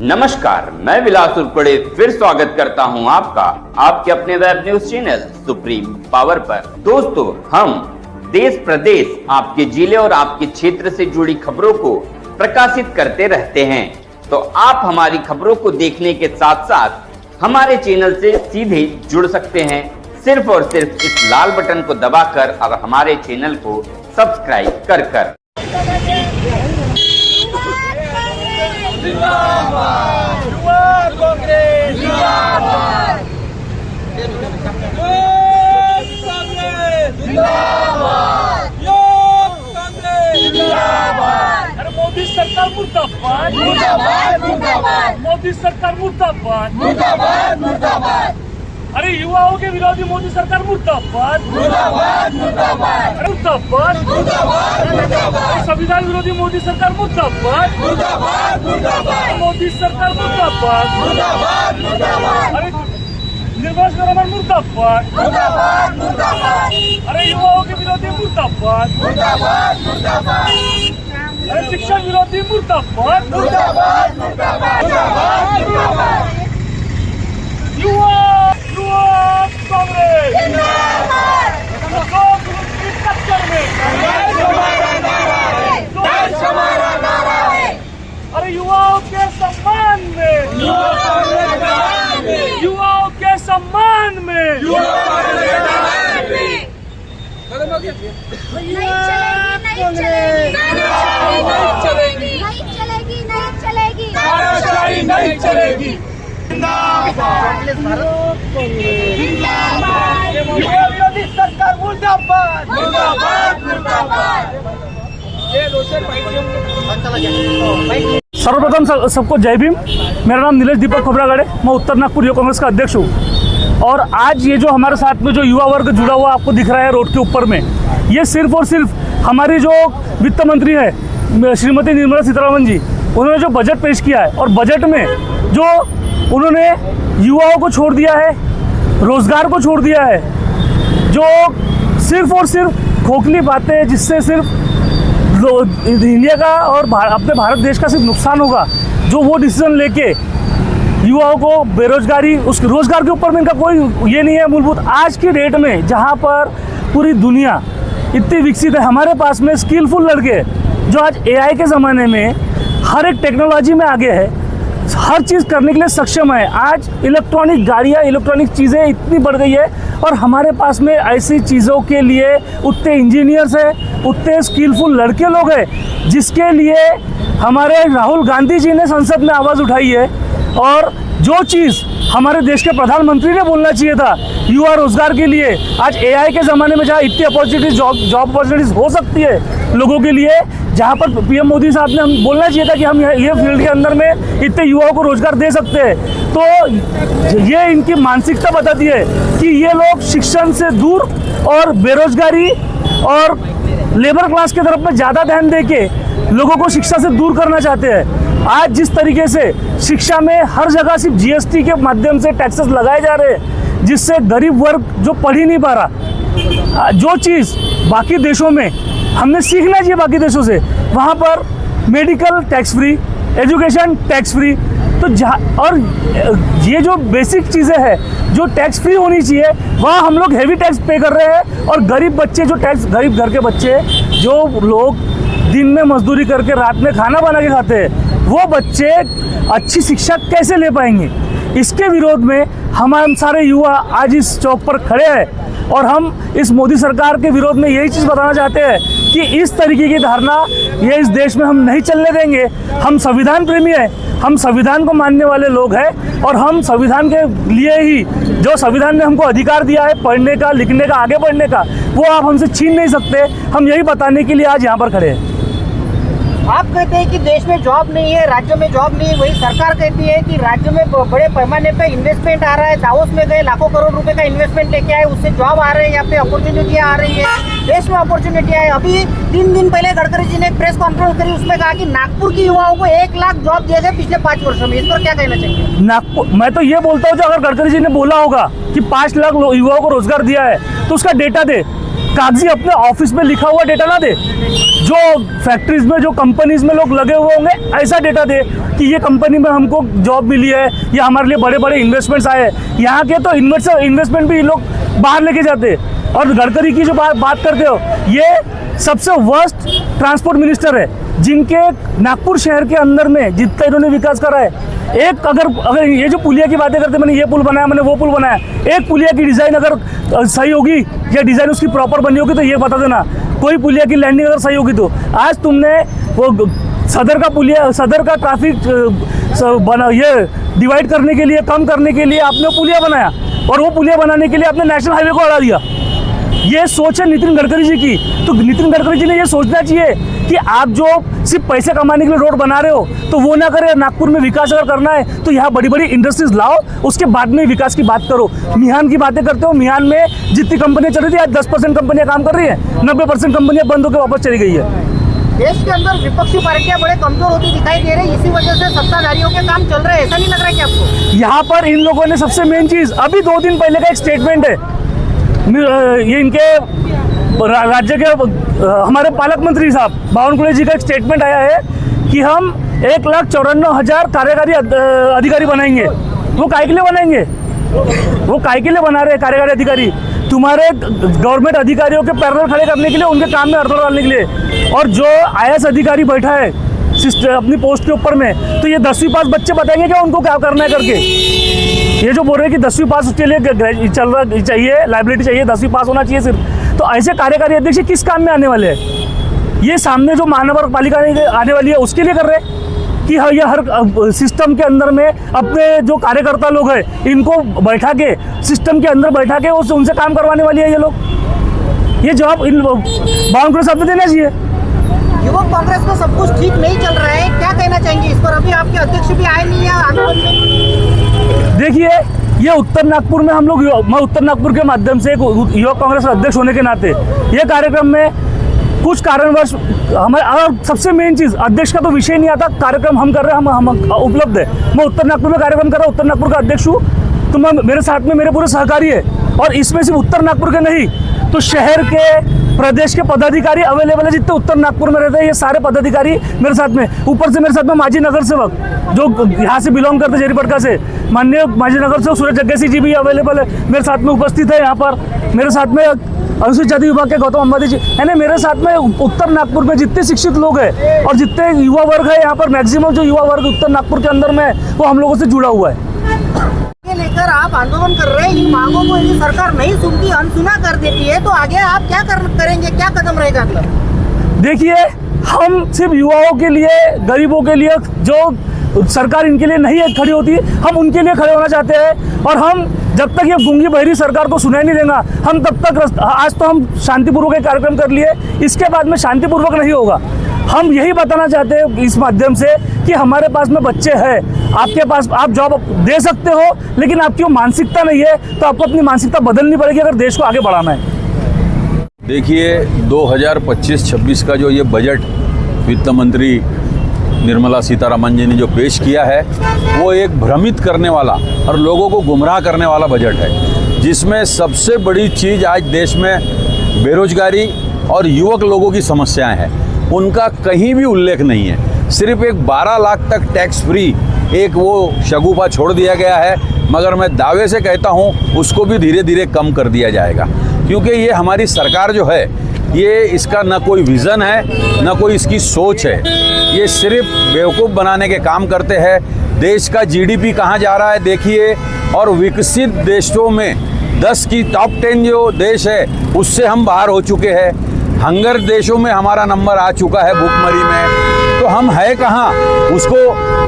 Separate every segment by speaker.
Speaker 1: नमस्कार, मैं विलास उर्पड़े फिर स्वागत करता हूं आपका आपके अपने web news channel supreme power पर। दोस्तों, हम देश प्रदेश आपके जिले और आपके क्षेत्र से जुड़ी खबरों को प्रकाशित करते रहते हैं, तो आप हमारी खबरों को देखने के साथ साथ हमारे चैनल से सीधे जुड़ सकते हैं सिर्फ और सिर्फ इस लाल बटन को दबाकर और हमारे चैनल को सब्सक्राइब कर।
Speaker 2: जिंदाबाद युवा कांग्रेस जिंदाबाद जिंदाबाद युवा कांग्रेस जिंदाबाद। अरे मोदी सरकार मुर्दाबाद मुर्दाबाद मुर्दाबाद, मोदी सरकार मुर्दाबाद मुर्दाबाद मुर्दाबाद। अरे युवाओं के विरोधी मोदी सरकार मुर्दाबाद मुर्दाबाद मुर्दाबाद मुर्दाबाद मुर्दाबाद मुर्दाबाद। संविधान विरोधी मोदी सरकार मुर्दाबाद मुर्दाबाद मुर्दाबाद, मोदी सरकार मुर्दाबाद मुर्दाबाद मुर्दाबाद। अरे निर्वाचन मुर्दाबाद मुर्दाबाद मुर्दाबाद। अरे युवाओं के विरोधी मुर्दाबाद मुर्दाबाद मुर्दाबाद। अरे शिक्षा विरोधी मुर्दाबाद मुर्दाबाद मुर्दाबाद मुर्दाबाद। युवा कांग्रेस जिंदाबाद, टक्कर में हमारा नारा है। अरे युवाओं के सम्मान में, युवाओं के सम्मान में नहीं चलेगी। विरोधी सरकार मुर्दाबाद मुर्दाबाद मुर्दाबाद।
Speaker 3: सर्वप्रथम सबको जय भीम। मेरा नाम नीलेश दीपक खोबरागढ़ है, मैं उत्तर नागपुर युवा कांग्रेस का अध्यक्ष हूँ। और आज ये जो हमारे साथ में जो युवा वर्ग जुड़ा हुआ आपको दिख रहा है रोड के ऊपर में, ये सिर्फ और सिर्फ हमारी जो वित्त मंत्री है श्रीमती निर्मला सीतारमण जी, उन्होंने जो बजट पेश किया है और बजट में जो उन्होंने युवाओं को छोड़ दिया है, रोजगार को छोड़ दिया है, जो सिर्फ और सिर्फ खोखली बातें हैं जिससे सिर्फ इंडिया का और अपने भारत देश का सिर्फ नुकसान होगा, जो वो डिसीजन लेके युवाओं को बेरोजगारी, उस रोजगार के ऊपर में इनका कोई ये नहीं है मूलभूत। आज की डेट में जहाँ पर पूरी दुनिया इतनी विकसित है, हमारे पास में स्किलफुल लड़के जो आज एआई के ज़माने में हर एक टेक्नोलॉजी में आगे है, हर चीज़ करने के लिए सक्षम है। आज इलेक्ट्रॉनिक गाड़ियाँ, इलेक्ट्रॉनिक चीज़ें इतनी बढ़ गई है और हमारे पास में ऐसी चीज़ों के लिए उतने इंजीनियर्स हैं, उतने स्किलफुल लड़के लोग हैं, जिसके लिए हमारे राहुल गांधी जी ने संसद में आवाज़ उठाई है। और जो चीज़ हमारे देश के प्रधानमंत्री ने बोलना चाहिए था युवा रोजगार के लिए, आज एआई के ज़माने में जहाँ इतनी अपॉर्चुनिटीज जॉब अपॉर्चुनिटीज़ हो सकती है लोगों के लिए, जहाँ पर पीएम मोदी साहब ने हम बोलना चाहिए था कि हम ये फील्ड के अंदर में इतने युवाओं को रोजगार दे सकते हैं, तो ये इनकी मानसिकता बताती है कि ये लोग शिक्षण से दूर और बेरोजगारी और लेबर क्लास की तरफ में ज़्यादा ध्यान देके लोगों को शिक्षा से दूर करना चाहते हैं। आज जिस तरीके से शिक्षा में हर जगह सिर्फ जीएसटी के माध्यम से टैक्सेस लगाए जा रहे हैं, जिससे गरीब वर्ग जो पढ़ ही नहीं पा रहा, जो चीज़ बाकी देशों में हमने सीखना चाहिए बाकी देशों से, वहाँ पर medical tax free, education tax free, तो और ये जो बेसिक चीज़ें हैं जो टैक्स फ्री होनी चाहिए, वहाँ हम लोग हेवी टैक्स पे कर रहे हैं। और गरीब बच्चे जो गरीब घर के बच्चे जो लोग दिन में मजदूरी करके रात में खाना बना के खाते हैं, वो बच्चे अच्छी शिक्षा कैसे ले पाएंगे? इसके विरोध में हम सारे युवा आज इस चौक पर खड़े हैं और हम इस मोदी सरकार के विरोध में यही चीज़ बताना चाहते हैं कि इस तरीके की धारणा ये इस देश में हम नहीं चलने देंगे। हम संविधान प्रेमी हैं, हम संविधान को मानने वाले लोग हैं और हम संविधान के लिए ही, जो संविधान ने हमको अधिकार दिया है पढ़ने का, लिखने का, आगे बढ़ने का, वो आप हमसे छीन नहीं सकते। हम यही बताने के लिए आज यहाँ पर खड़े हैं।
Speaker 4: आप कहते हैं कि देश में जॉब नहीं है, राज्य में जॉब नहीं है, वही सरकार कहती है कि राज्य में बड़े पैमाने पे इन्वेस्टमेंट आ रहा है, दावोस में गए लाखों करोड़ रुपए का इन्वेस्टमेंट लेके आए, उससे जॉब आ रहे हैं, यहाँ पे अपॉर्चुनिटियाँ आ रही है, देश में अपॉर्चुनिटियाँ है। अभी 3 दिन पहले गडकरी जी ने एक प्रेस कॉन्फ्रेंस करी, उसमें कहा कि नागपुर की युवाओं को 1 लाख जॉब दिए गए पिछले 5 वर्षों में। इस पर क्या कहना चाहिए?
Speaker 3: नागपुर, मैं तो ये बोलता हूँ जो अगर गडकरी जी ने बोला होगा कि 5 लाख युवाओं को रोजगार दिया है, तो उसका डेटा दे, कागजी अपने ऑफिस में लिखा हुआ डेटा ना दे। जो फैक्ट्रीज में, जो कंपनीज में लोग लगे हुए होंगे, ऐसा डेटा दे कि ये कंपनी में हमको जॉब मिली है या हमारे लिए बड़े बड़े इन्वेस्टमेंट्स आए हैं। यहाँ के तो इन्वेस्टमेंट भी लोग बाहर लेके जाते। और गडकरी की जो बात करते हो, ये सबसे वर्स्ट ट्रांसपोर्ट मिनिस्टर है, जिनके नागपुर शहर के अंदर में जितना इन्होंने विकास करा है, एक अगर ये जो पुलिया की बातें करते, मैंने ये पुल बनाया, मैंने वो पुल बनाया, एक पुलिया की डिज़ाइन अगर सही होगी या डिज़ाइन उसकी प्रॉपर बनी होगी तो ये बता देना। कोई पुलिया की लैंडिंग अगर सही होगी तो आज तुमने वो सदर का ट्रैफिक बना, ये डिवाइड करने के लिए, कम करने के लिए आपने पुलिया बनाया, और वो पुलिया बनाने के लिए आपने नेशनल हाईवे को हटा दिया। ये सोच है नितिन गडकरी जी की। तो नितिन गडकरी जी ने ये सोचना चाहिए कि आप जो सिर्फ पैसे कमाने के लिए रोड बना रहे हो तो वो ना करें। नागपुर में विकास अगर करना है तो यहाँ बड़ी बड़ी इंडस्ट्रीज लाओ, उसके बाद में विकास की बात करो। मिहान की बातें करते हो, मिहान में जितनी कंपनियां चल रही थी आज 10% कंपनियां काम कर रही है, 90% कंपनियां बंद होकर वापस चली गई है।
Speaker 4: देश के अंदर विपक्षी पार्टियां बड़े कमजोर होती दिखाई दे रही, इसी वजह से सत्ताधारियों के काम चल रहे हैं, ऐसा नहीं लग रहा है कि आपको?
Speaker 3: यहाँ पर इन लोगों ने सबसे मेन चीज, अभी 2 दिन पहले का एक स्टेटमेंट है, ये इनके राज्य के हमारे पालक मंत्री साहब बावनकुळे जी का एक स्टेटमेंट आया है कि हम 1,94,000 कार्यकारी अधिकारी बनाएंगे। वो काय के लिए बनाएंगे? वो काय के लिए बना रहे हैं कार्यकारी अधिकारी? तुम्हारे गवर्नमेंट अधिकारियों के पैरेलल खड़े करने के लिए, उनके काम में अड़थड़ा डालने के लिए। और जो IAS अधिकारी बैठा है अपनी पोस्ट के ऊपर में, तो ये 10वीं पास बच्चे बताएंगे क्या उनको क्या करना है करके? ये जो बोल रहे हैं कि 10वीं पास उसके लिए चल रहा चाहिए, लाइबिलिटी चाहिए, 10वीं पास होना चाहिए सिर्फ, तो ऐसे कार्यकारी अध्यक्ष किस काम में आने वाले हैं? ये सामने जो महानगर पालिका आने वाली है उसके लिए कर रहे हैं कि हाँ, ये हर सिस्टम के अंदर में अपने जो कार्यकर्ता लोग हैं इनको बैठा के, सिस्टम के अंदर बैठा के उनसे काम करवाने वाली है ये लोग। ये जवाब इन बावनकुळे साहब को देना चाहिए।
Speaker 4: युवक कांग्रेस में सब कुछ ठीक नहीं चल रहा है, क्या कहना चाहेंगे इस पर? अभी आपके अध्यक्ष भी आए नहीं है आंदोलन में।
Speaker 3: देखिए, ये उत्तर नागपुर में हम लोग, मैं उत्तर नागपुर के माध्यम से एक युवक कांग्रेस अध्यक्ष होने के नाते ये कार्यक्रम में कुछ कारणवश हमारे, और सबसे मेन चीज़, अध्यक्ष का तो विषय नहीं आता, कार्यक्रम हम कर रहे हैं, हम उपलब्ध है। मैं उत्तर नागपुर में कार्यक्रम कर रहा हूँ, उत्तर नागपुर का अध्यक्ष हूँ, तो मैं, मेरे साथ में मेरे पूरे सहकारी है। और इसमें सिर्फ उत्तर नागपुर के नहीं, तो शहर के, प्रदेश के पदाधिकारी अवेलेबल है, जितने उत्तर नागपुर में रहते हैं ये सारे पदाधिकारी मेरे साथ में। ऊपर से मेरे साथ में माजी नगर सेवक जो यहाँ से बिलोंग करते जेरीपटका से, माननीय माजी नगर सेवक सूरज जग्गेसी जी भी अवेलेबल है, मेरे साथ में उपस्थित है यहाँ पर। मेरे साथ में अनुसूचित जाति विभाग के गौतम अंबाती जी, यानी मेरे साथ में उत्तर नागपुर में जितने शिक्षित लोग हैं और जितने युवा वर्ग है यहाँ पर, मैक्सिमम जो युवा वर्ग उत्तर नागपुर के अंदर में वो हम लोगों से जुड़ा हुआ है।
Speaker 4: लेकर आप आंदोलन कर रहे हैं, इन मांगों को यदि सरकार नहीं सुनती, अनसुना कर देती है, तो आगे आप क्या करेंगे, क्या कदम रहेगा अगला?
Speaker 3: देखिए, हम सिर्फ युवाओं के लिए, गरीबों के लिए, जो सरकार इनके लिए नहीं खड़ी होती, हम उनके लिए खड़े होना चाहते हैं। और हम जब तक ये गूंगी बहरी सरकार को सुनाई नहीं देगा, हम तब तक, आज तो हम शांतिपूर्वक एक कार्यक्रम कर लिए, इसके बाद में शांतिपूर्वक नहीं होगा। हम यही बताना चाहते हैं इस माध्यम से कि हमारे पास में बच्चे हैं, आपके पास, आप जॉब दे सकते हो, लेकिन आपकी वो मानसिकता नहीं है, तो आपको अपनी मानसिकता बदलनी पड़ेगी अगर देश को आगे बढ़ाना है।
Speaker 5: देखिए, 2025-26 का जो ये बजट वित्त मंत्री निर्मला सीतारमण जी ने जो पेश किया है, वो एक भ्रमित करने वाला और लोगों को गुमराह करने वाला बजट है, जिसमें सबसे बड़ी चीज़ आज देश में बेरोजगारी और युवक लोगों की समस्याएं हैं, उनका कहीं भी उल्लेख नहीं है। सिर्फ एक 12 लाख तक टैक्स फ्री एक वो शगुफा छोड़ दिया गया है, मगर मैं दावे से कहता हूँ उसको भी धीरे धीरे कम कर दिया जाएगा, क्योंकि ये हमारी सरकार जो है, ये इसका न कोई विज़न है, न कोई इसकी सोच है। ये सिर्फ बेवकूफ़ बनाने के काम करते हैं। देश का GDP कहाँ जा रहा है देखिए, और विकसित देशों में 10 की टॉप 10 जो देश है उससे हम बाहर हो चुके हैं। हंगर देशों में हमारा नंबर आ चुका है भूखमरी में, तो हम है कहाँ? उसको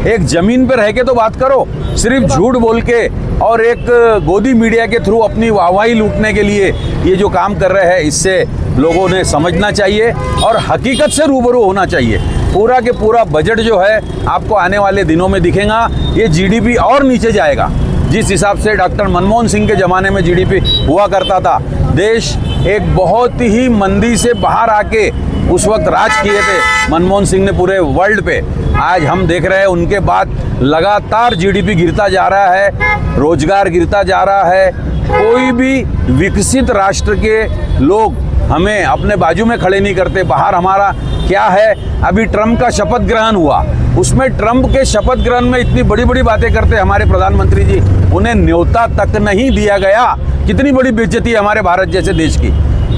Speaker 5: एक ज़मीन पर रह के तो बात करो। सिर्फ झूठ बोल के और एक गोदी मीडिया के थ्रू अपनी वाहवाही लूटने के लिए ये जो काम कर रहे हैं, इससे लोगों ने समझना चाहिए और हकीकत से रूबरू होना चाहिए। पूरा के पूरा बजट जो है आपको आने वाले दिनों में दिखेगा, ये GDP और नीचे जाएगा। जिस हिसाब से डॉक्टर मनमोहन सिंह के ज़माने में GDP हुआ करता था, देश एक बहुत ही मंदी से बाहर आके उस वक्त राज किए थे मनमोहन सिंह ने पूरे वर्ल्ड पे। आज हम देख रहे हैं उनके बाद लगातार GDP गिरता जा रहा है, रोजगार गिरता जा रहा है। कोई भी विकसित राष्ट्र के लोग हमें अपने बाजू में खड़े नहीं करते। बाहर हमारा क्या है, अभी ट्रंप का शपथ ग्रहण हुआ, उसमें ट्रंप के शपथ ग्रहण में इतनी बड़ी बड़ी बातें करते हमारे प्रधानमंत्री जी, उन्हें न्योता तक नहीं दिया गया। कितनी बड़ी बेइज्जती है हमारे भारत जैसे देश की।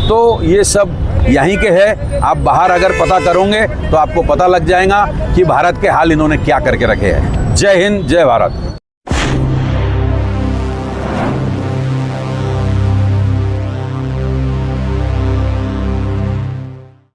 Speaker 5: तो ये सब यहीं के हैं। आप बाहर अगर पता करोगे तो आपको पता लग जाएगा कि भारत के हाल इन्होंने क्या करके रखे हैं। जय हिंद, जय भारत।